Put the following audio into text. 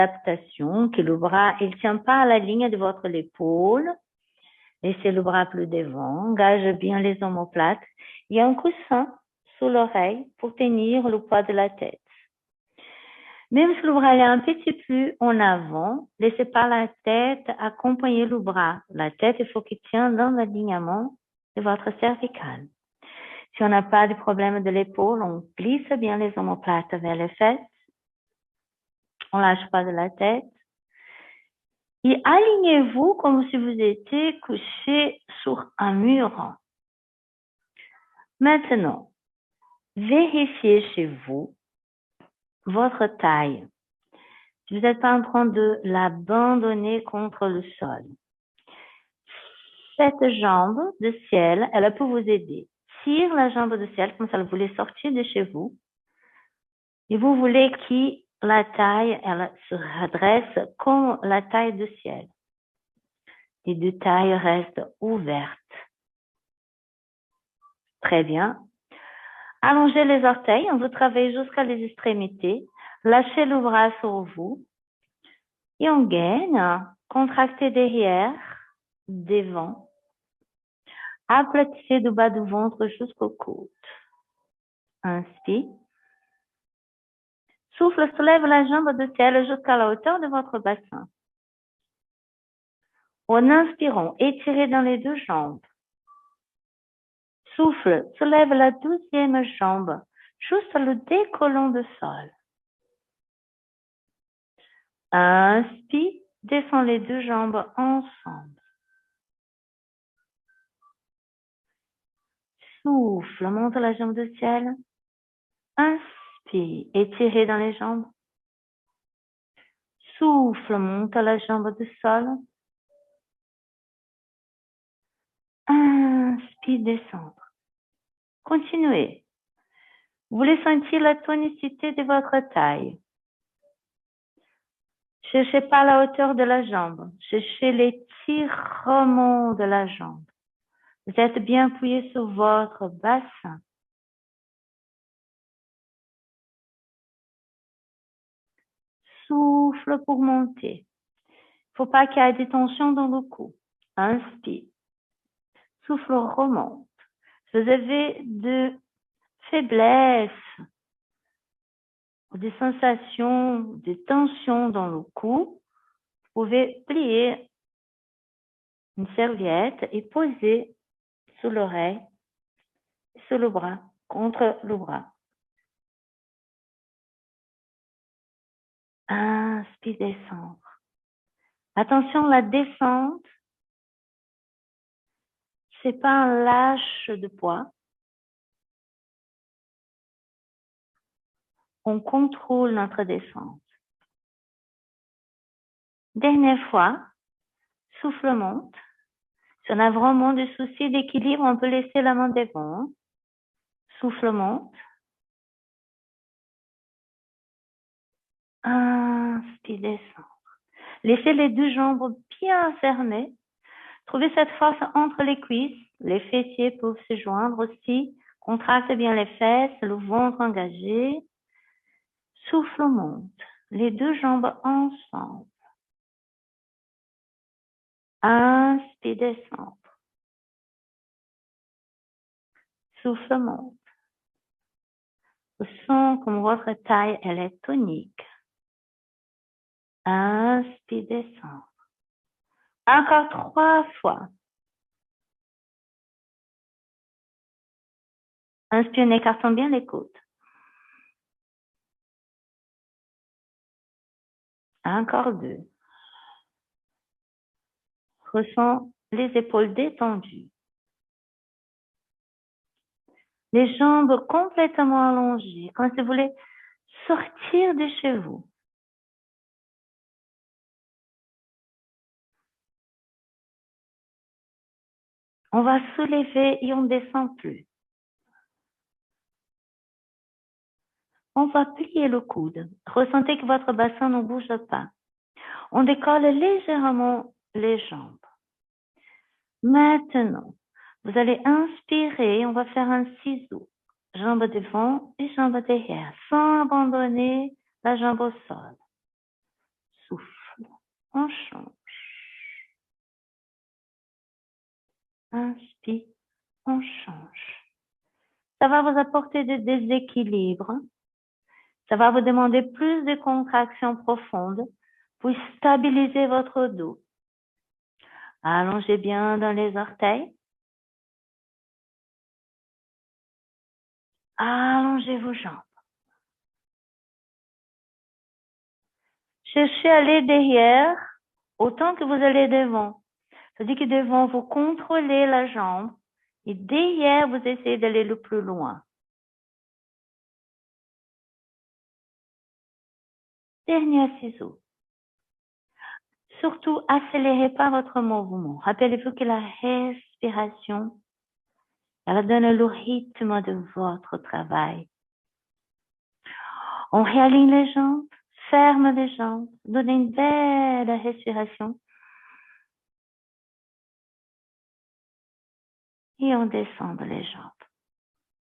adaptation, que le bras, il tient pas à la ligne de votre épaule. Laissez le bras plus devant, engage bien les omoplates. Il y a un coussin sous l'oreille pour tenir le poids de la tête. Même si le bras est un petit peu en avant, laissez pas la tête accompagner le bras. La tête, il faut qu'il tienne dans l'alignement de votre cervicale. Si on n'a pas de problème de l'épaule, on glisse bien les omoplates vers les fesses. On lâche pas de la tête. Et alignez-vous comme si vous étiez couché sur un mur. Maintenant, vérifiez chez vous votre taille. Si vous n'êtes pas en train de l'abandonner contre le sol. Cette jambe de ciel, elle peut vous aider. Tire la jambe de ciel comme ça vous voulez sortir de chez vous. Et vous voulez que la taille, elle se redresse comme la taille du ciel. Les deux tailles restent ouvertes. Très bien. Allongez les orteils, on vous travaille jusqu'à les extrémités. Lâchez le bras sur vous. Et on gaine. Contractez derrière, devant. Aplatissez du bas du ventre jusqu'au coude. Inspire. Souffle, soulève la jambe de ciel jusqu'à la hauteur de votre bassin. En inspirant, étirez dans les deux jambes. Souffle, soulève la 12e jambe, juste le décollant du sol. Inspire, descends les deux jambes ensemble. Souffle, monte la jambe du ciel. Inspire, étirez dans les jambes. Souffle, monte la jambe du sol. Inspire, descendre. Continuez. Vous voulez sentir la tonicité de votre taille. Cherchez pas la hauteur de la jambe. Cherchez l'étirement de la jambe. Vous êtes bien appuyé sur votre bassin. Souffle pour monter. Il ne faut pas qu'il y ait de tension dans le cou. Inspire. Souffle remonte. Si vous avez de faiblesse ou des sensations de tension dans le cou, vous pouvez plier une serviette et poser sous l'oreille, sur le bras, contre le bras. Inspire, descendre. Attention, la descente, c'est pas un lâche de poids. On contrôle notre descente. Dernière fois, souffle monte. Si on a vraiment des soucis d'équilibre, on peut laisser la main devant. Souffle monte. Inspire, descendre. Laissez les deux jambes bien fermées. Trouvez cette force entre les cuisses. Les fessiers peuvent se joindre aussi. Contractez bien les fesses, le ventre engagé. Souffle monte. Les deux jambes ensemble. Inspire, descendre. Souffle monte. Vous sentez comme votre taille, elle est tonique. Inspire, descendre. Encore 3 fois. Inspire en écartant bien les côtes. Encore 2. Ressens les épaules détendues. Les jambes complètement allongées, comme si vous voulez sortir de chez vous. On va soulever et on ne descend plus. On va plier le coude. Ressentez que votre bassin ne bouge pas. On décolle légèrement les jambes. Maintenant, vous allez inspirer, on va faire un ciseau. Jambe devant et jambe derrière, sans abandonner la jambe au sol. souffle, on change. Inspire, on change. Ça va vous apporter des déséquilibres. Ça va vous demander plus de contractions profondes pour stabiliser votre dos. Allongez bien dans les orteils. Allongez vos jambes. Cherchez à aller derrière autant que vous allez devant. C'est-à-dire que devant, vous contrôlez la jambe et derrière, vous essayez d'aller le plus loin. Dernier ciseau. Surtout, accélérez pas votre mouvement. Rappelez-vous que la respiration, elle donne le rythme de votre travail. On réaligne les jambes, ferme les jambes, donne une belle respiration. Et on descend les jambes.